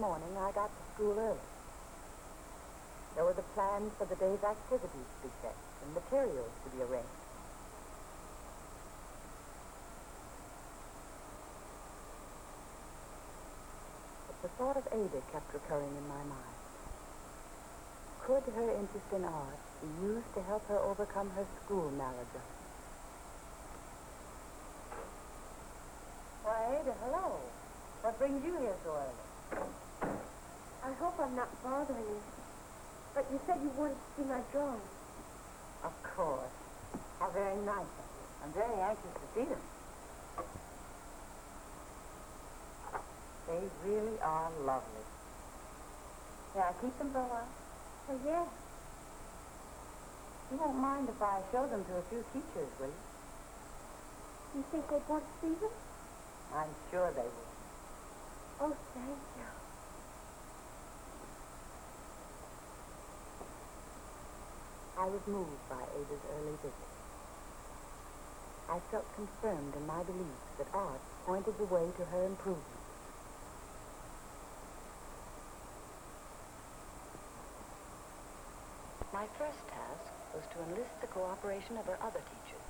morning, I got to school early. There were the plans for the day's activities to be checked and materials to be arranged. But the thought of Ada kept recurring in my mind. Could her interest in art be used to help her overcome her school maladjustment? Why, Ada, hello. What brings you here so early? I hope I'm not bothering you. But you said you wanted to see my drawings. Of course. How very nice of you. I'm very anxious to see them. They really are lovely. May I keep them for a while? Oh, yeah. You won't mind if I show them to a few teachers, will you? You think they'd want to see them? I'm sure they will. Oh, thank you. I was moved by Ada's early visit. I felt confirmed in my belief that art pointed the way to her improvement. My first task was to enlist the cooperation of her other teachers.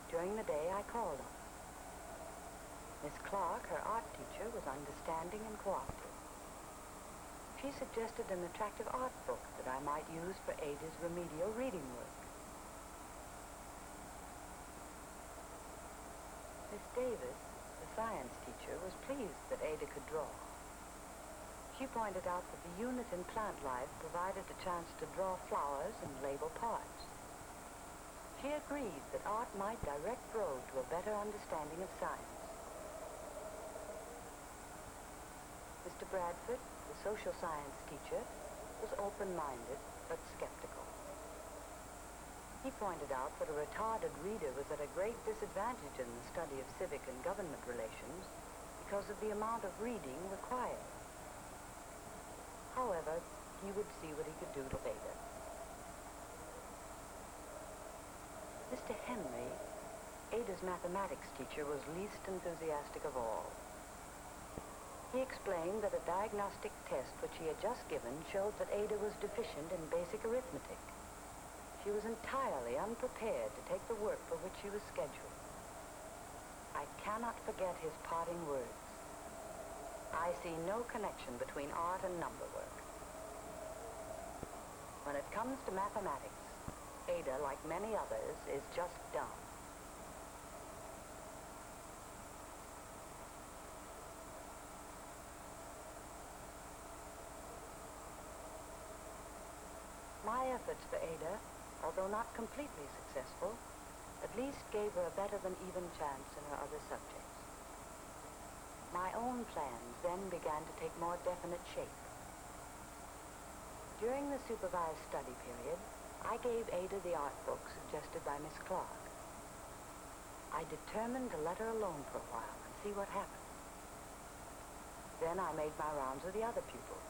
During the day, I called on her. Miss Clark, her art teacher, was understanding and cooperative. She suggested an attractive art book that I might use for Ada's remedial reading work. Miss Davis, the science teacher, was pleased that Ada could draw. She pointed out that the unit in plant life provided a chance to draw flowers and label parts. She agreed that art might direct road to a better understanding of science. Mr. Bradford, the social science teacher, was open-minded but skeptical. He pointed out that a retarded reader was at a great disadvantage in the study of civic and government relations because of the amount of reading required. However, he would see what he could do to Ada. Mr. Henry, Ada's mathematics teacher, was least enthusiastic of all. He explained that a diagnostic test which he had just given showed that Ada was deficient in basic arithmetic. She was entirely unprepared to take the work for which she was scheduled. I cannot forget his parting words. I see no connection between art and number work. When it comes to mathematics, Ada, like many others, is just dumb. My efforts for Ada, although not completely successful, at least gave her a better than even chance in her other subjects. My own plans then began to take more definite shape. During the supervised study period, I gave Ada the art book suggested by Miss Clark. I determined to let her alone for a while and see what happened. Then I made my rounds with the other pupils.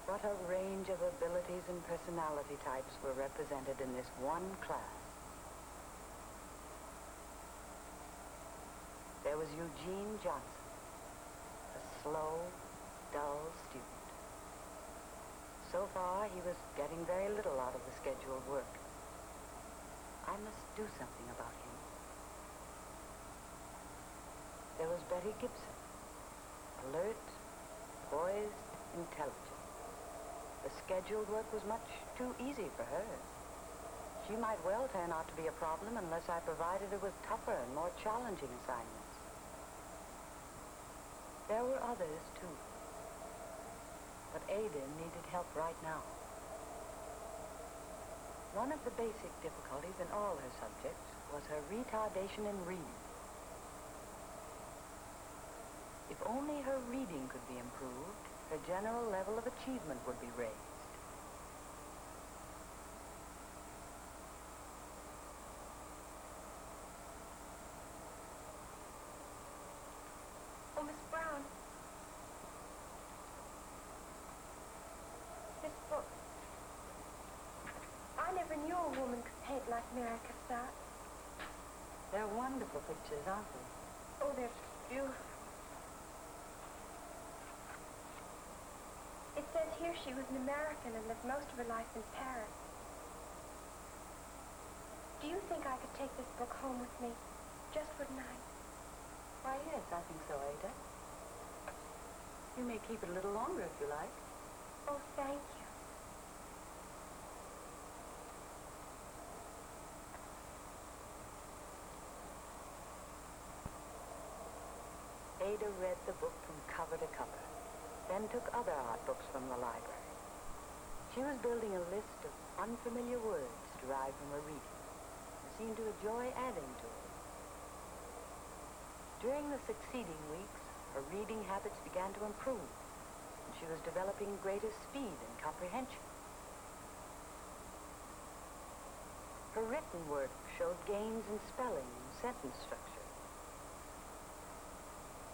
What a range of abilities and personality types were represented in this one class. There was Eugene Johnson, a slow, dull student. So far, he was getting very little out of the scheduled work. I must do something about him. There was Betty Gibson, alert, poised, intelligent. The scheduled work was much too easy for her. She might well turn out to be a problem unless I provided her with tougher and more challenging assignments. There were others, too. But Ada needed help right now. One of the basic difficulties in all her subjects was her retardation in reading. If only her reading could be improved, her general level of achievement would be raised. Oh, Miss Brown. like Mary Cassatt? They're wonderful pictures, aren't they? Oh, they're beautiful. It says here she was an American and lived most of her life in Paris. Do you think I could take this book home with me, just for tonight? Why, yes, I think so, Ada. You may keep it a little longer if you like. Oh, thank you. Ada read the book from cover to cover, then took other art books from the library. She was building a list of unfamiliar words derived from her reading, and seemed to enjoy adding to it. During the succeeding weeks, her reading habits began to improve, and she was developing greater speed and comprehension. Her written work showed gains in spelling and sentence structure.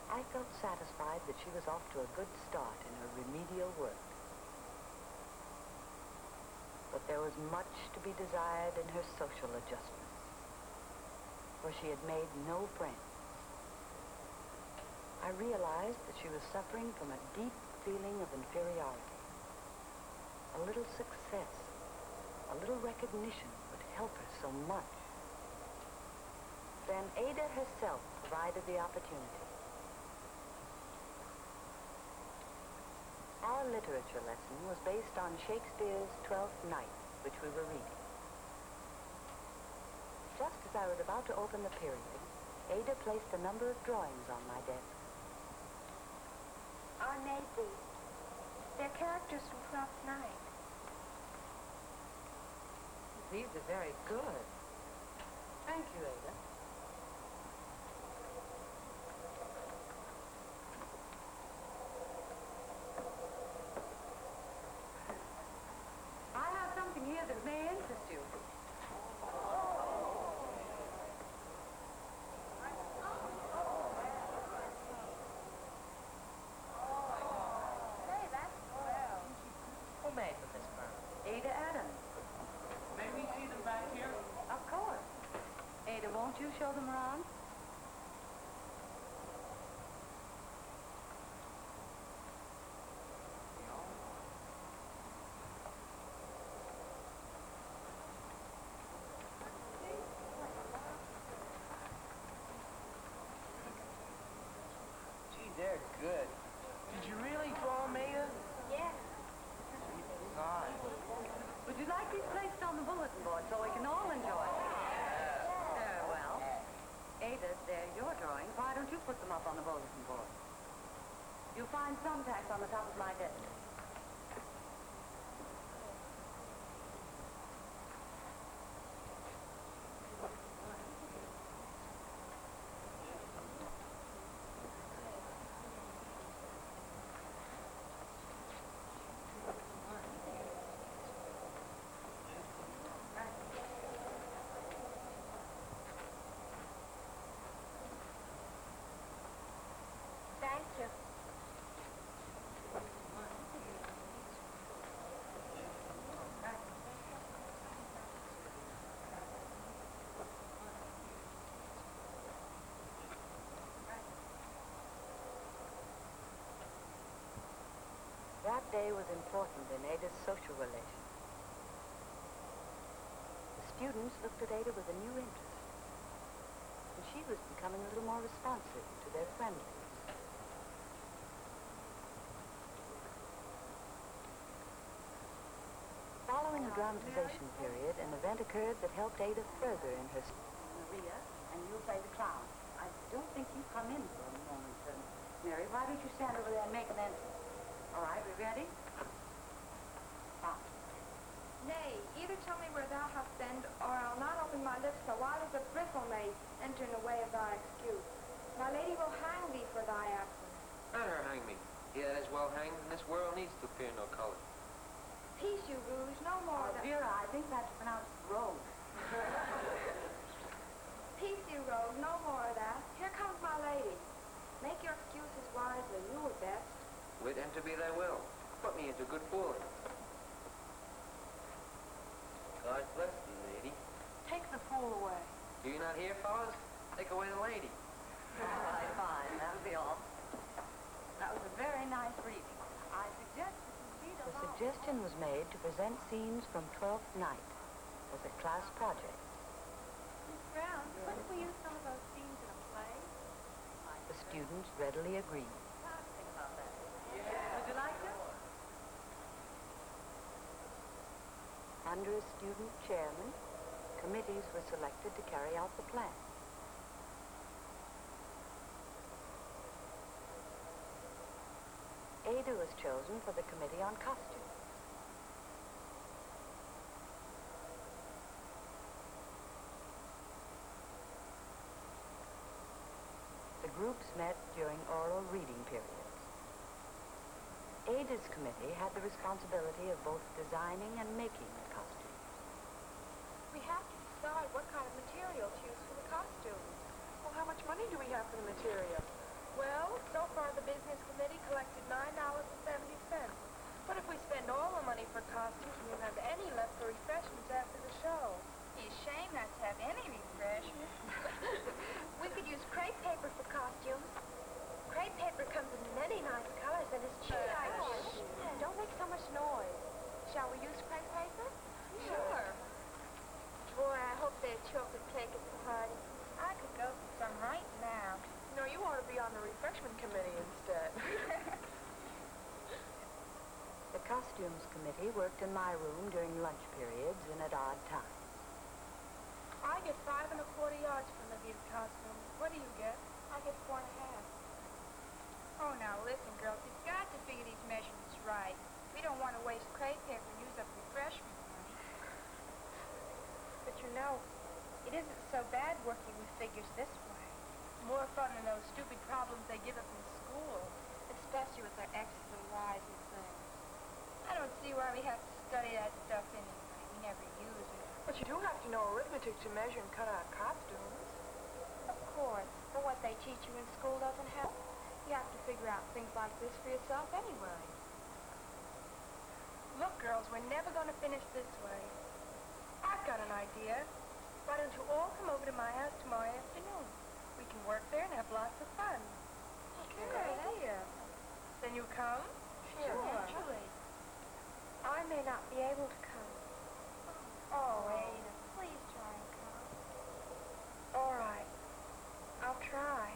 I felt satisfied that she was off to a good start in her remedial work. But there was much to be desired in her social adjustments, for she had made no friends. I realized that she was suffering from a deep feeling of inferiority. A little success, a little recognition would help her so much. Then Ada herself provided the opportunity. Our literature lesson was based on Shakespeare's Twelfth Night, which we were reading. Just as I was about to open the period, Ada placed a number of drawings on my desk. I made these. They're characters from Twelfth Night. These are very good. Thank you, Ada. I have something here that may interest you. Hey, that's swell. Who made them, Miss Byrne? Ada Adams. May we see them back here? Of course. Ada, won't you show them around? Gee, they're good. Did you really draw them, Ada? Yeah. God. Would you like these placed on the bulletin board so we can all enjoy them? Very well. Ada, they're your drawings. Why don't you put them up on the bulletin board? You'll find some tacks on the top of my desk. Thank you. That day was important in Ada's social relations. The students looked at Ada with a new interest, and she was becoming a little more responsive to their friendliness. Following the dramatization period, an event occurred that helped Ada further in her... Maria, and you'll play the clown. I don't think you come in for a moment, Mary. Why don't you stand over there and make an entrance? All right, we ready? Now. Nay, either tell me where thou hast been, or I'll not open my lips so wild as a bristle may enter in the way of thy excuse. My lady will hang thee for thy absence. Let her hang me. He that is well hanged in this world needs to fear no color. Peace, you rouge, no more. Vera, I think that's pronounced rogue. Peace, you rogue, no more of that. Here comes my lady. Make your excuses wisely, you were best. Wit and to be thy will. Put me into good fooling. God bless thee, lady. Take the fool away. Do you not hear, fellas? Take away the lady. All right, fine. That'll be all. That was a very nice reading. I suggest that you read The aloud. suggestion was made to present scenes from Twelfth Night as a class project. Miss Brown, couldn't we use some of those scenes in a play? The students readily agreed. What do you think about that? Yeah. Would you like to? Under a student chairman, committees were selected to carry out the plan. Ada was chosen for the committee on costume. The groups met during oral reading periods. Ada's committee had the responsibility of both designing and making the costumes. We have to decide what kind of material to use for the costumes. Well, how much money do we have for the material? Well, so far the business committee collected $9.70. But if we spend all the money for costumes, we won't have any left for refreshments after the show. It's a shame not to have any refreshments. We could use crepe paper for costumes. Crepe paper comes in many nice colors and is cheap. Don't make so much noise. Shall we use crepe paper? Sure. Boy, I hope they have chocolate cake at the party. I could go for some right now. No, you ought to be on the refreshment committee instead. The costumes committee worked in my room during lunch periods and at odd times. I get 5 1/4 yards from the beauty costume. What do you get? I get 4 1/2. Oh, now listen, girls, you've got to figure these measurements right. We don't want to waste crepe paper and use up refreshment money. But you know, it isn't so bad working with figures this way. More fun than those stupid problems they give us in school. Especially with their X's and Y's and things. I don't see why we have to study that stuff anyway. We never use it. But you do have to know arithmetic to measure and cut out costumes. Of course, but what they teach you in school doesn't help. You have to figure out things like this for yourself anyway. Look, girls, we're never going to finish this way. I've got an idea. Why don't you all come over to my house tomorrow afternoon? We can work there and have lots of fun. Good idea. Then you come? Sure. Naturally. I may not be able to come. Oh, Ada, please try and come. All right. I'll try.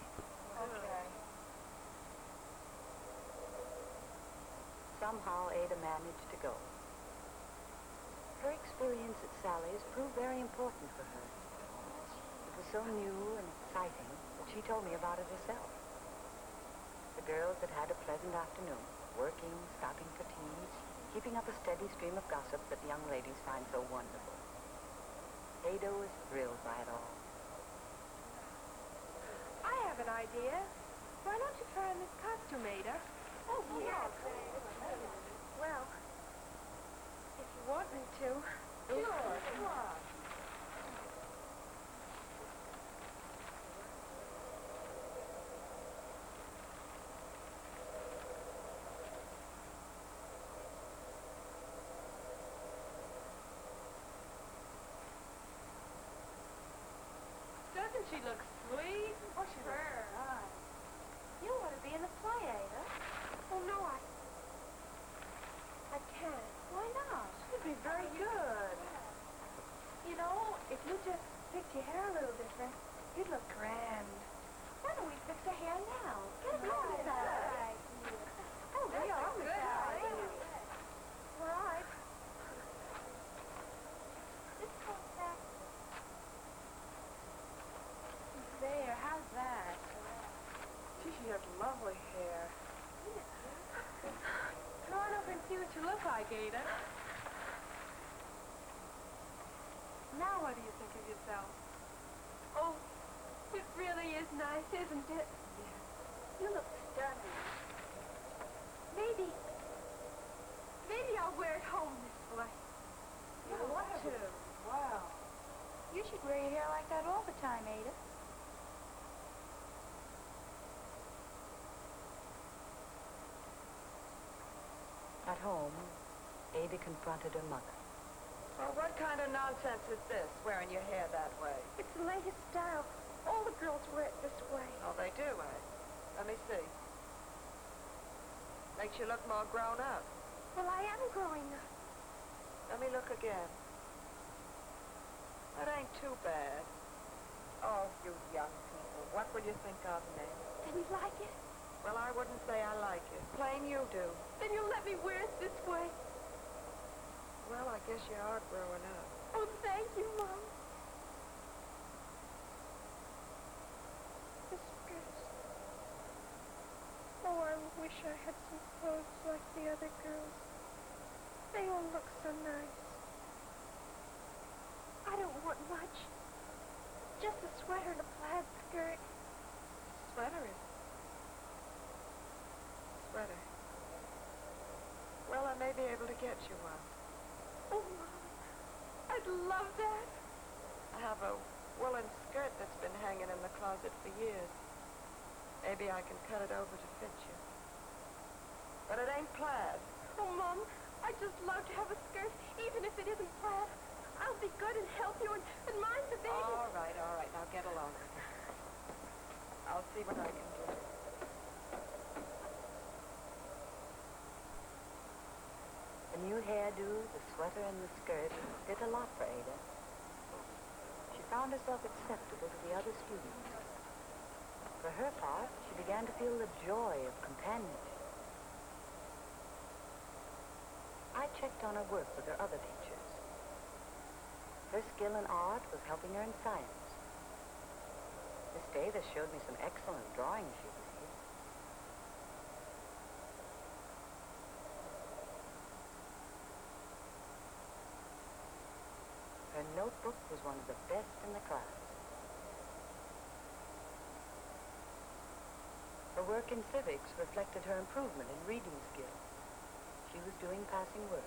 Okay. Somehow Ada managed to go. Her experience at Sally's proved very important for her. It was so new and exciting that she told me about it herself. The girls had had a pleasant afternoon, working, stopping for tea, keeping up a steady stream of gossip that young ladies find so wonderful. Ada was thrilled by it all. I have an idea. Why don't you try on this costume, Ada? Oh, yeah. Well, if you want me to. Sure, come on. Doesn't she look sweet? Oh, she looks nice. You want to be in the play, Ada? Oh, no, I can't. Why not? You'd be very good. You know, if you just fixed your hair a little different, you'd look grand. Why don't we fix her hair now? Get her on the side. Oh, that's a good idea. All right. This comes back. There, how's that? Gee, she has lovely hair. Come on over and see what you look like, Ada. Now what do you think of yourself? Oh, it really is nice, isn't it? You look stunning. Maybe I'll wear it home this way. You want to? Wow. You should wear your hair like that all the time, Ada. At home, Ada confronted her mother. Well, what kind of nonsense is this, wearing your hair that way? It's the latest style. All the girls wear it this way. Oh, they do, eh? Let me see. Makes you look more grown up. Well, I am growing up. Let me look again. That ain't too bad. Oh, you young people, what will you think of me? And you like it? Well, I wouldn't say I like it. Plain you do. Then you'll let me wear it this way. Well, I guess you are growing up. Oh, thank you, Mom. The skirts. Oh, I wish I had some clothes like the other girls. They all look so nice. I don't want much. Just a sweater and a plaid skirt. Sweater. Well, I may be able to get you one. Oh, Mom, I'd love that. I have a woolen skirt that's been hanging in the closet for years. Maybe I can cut it over to fit you. But it ain't plaid. Oh, Mom, I'd just love to have a skirt, even if it isn't plaid. I'll be good and healthy, and mine's a baby. All right. Now get along with it. I'll see what I can do. The new hairdo, the sweater, and the skirt did a lot for Ada. She found herself acceptable to the other students. For her part, she began to feel the joy of companionship. I checked on her work with her other teachers. Her skill in art was helping her in science. Miss Davis showed me some excellent drawings she'd made. Her notebook was one of the best in the class. Her work in civics reflected her improvement in reading skills. She was doing passing work.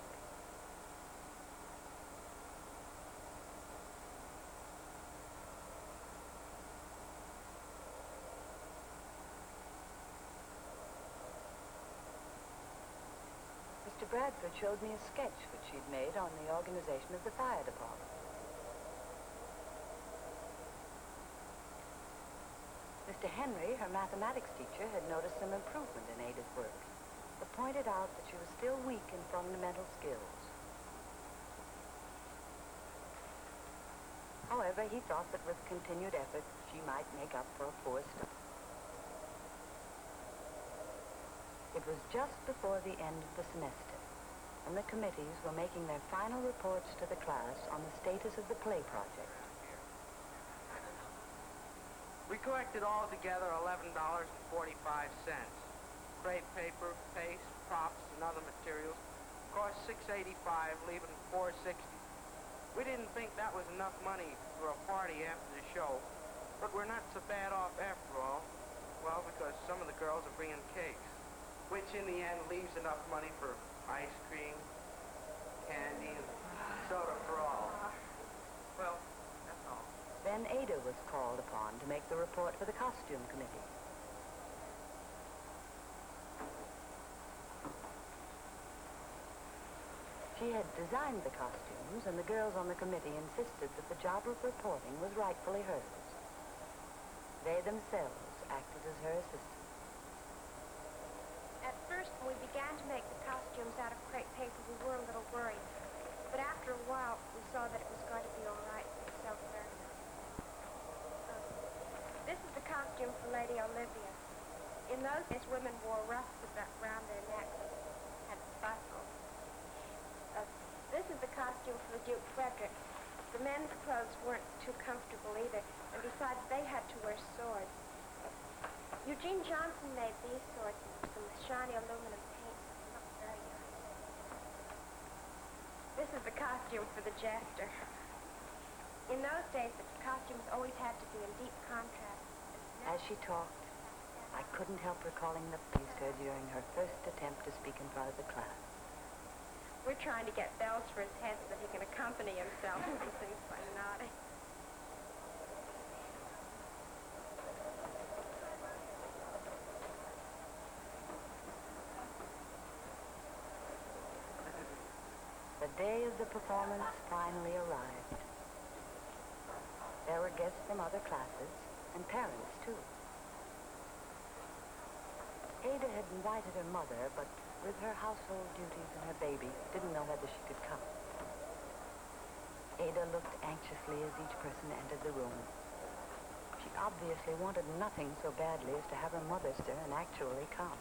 Mr. Bradford showed me a sketch which she'd made on the organization of the fire department. Mr. Henry, her mathematics teacher, had noticed some improvement in Ada's work, but pointed out that she was still weak in fundamental skills. However, he thought that with continued effort, she might make up for a poor start. It was just before the end of the semester, and the committees were making their final reports to the class on the status of the play project. We collected all together $11.45. Crepe paper, paste, props, and other materials cost $6.85, leaving $4.60. We didn't think that was enough money for a party after the show, but we're not so bad off after all. Well, because some of the girls are bringing cakes, which in the end leaves enough money for ice cream, candy, and soda for all. Well, that's all. Then Ada was called upon to make the report for the costume committee. She had designed the costumes, and the girls on the committee insisted that the job of reporting was rightfully hers. They themselves acted as her assistants. At first, when we began to make the costumes out of crepe paper, we were a little worried. But after a while, we saw that it was going to be all right for itself very nice. This is the costume for Lady Olivia. In those days, women wore ruffs around their necks and buckles. This is the costume for the Duke Frederick. The men's clothes weren't too comfortable either, and besides, they had to wear swords. Eugene Johnson made these swords with some shiny aluminum paint. They look very nice. This is the costume for the jester. In those days, the costumes always had to be in deep contrast. As she talked, I couldn't help recalling the pleased her during her first attempt to speak in front of the class. We're trying to get bells for his head so that he can accompany himself when he sings so naughty. The day of the performance finally arrived. There were guests from other classes, and parents, too. Ada had invited her mother, but with her household duties and her baby, didn't know whether she could come. Ada looked anxiously as each person entered the room. She obviously wanted nothing so badly as to have her mother stir and actually come.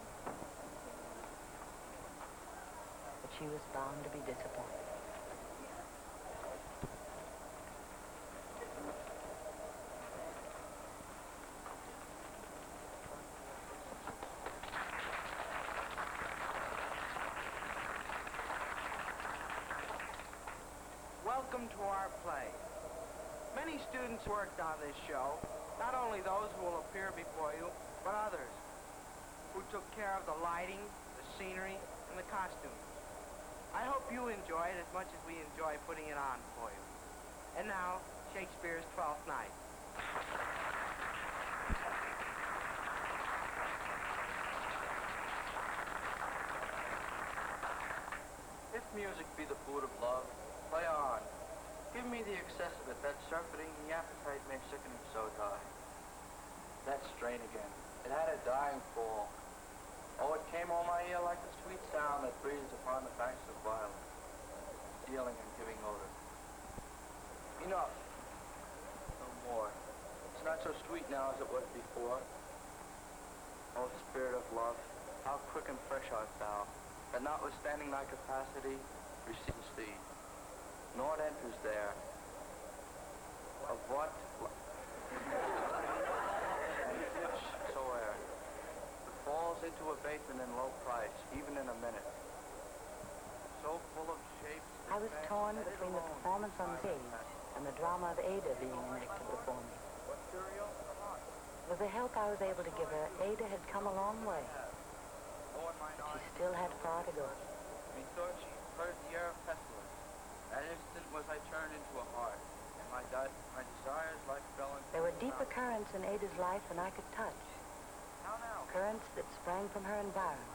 But she was bound to be disappointed. Welcome to our play. Many students worked on this show, not only those who will appear before you, but others who took care of the lighting, the scenery, and the costumes. I hope you enjoy it as much as we enjoy putting it on for you. And now, Shakespeare's Twelfth Night. If music be the food of love, play on. Give me the excess of it, that surfeiting the appetite makes sickening so die. That strain again, it had a dying fall. Oh, it came on my ear like the sweet sound that breathes upon the banks of violet, stealing and giving odor. Enough. No more. It's not so sweet now as it was before. Oh, spirit of love, how quick and fresh art thou, that notwithstanding thy capacity, receives thee. Naught enters there. Of what? Soe'er. It falls into abatement and low price, even in a minute. So full of shapes. I was torn between the performance on stage and the drama of Ada being enacted before me. With the help I was able to give her, Ada had come a long way. But she still had far to go. Methought she heard the air of pestilence. That instant was I turned into a heart, and my desires like fell into... There were deeper currents in Ada's life than I could touch. How now? Currents that sprang from her environment.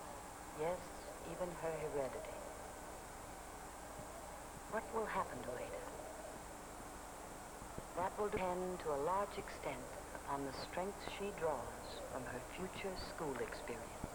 Yes, even her heredity. What will happen to Ada? That will depend to a large extent upon the strength she draws from her future school experience.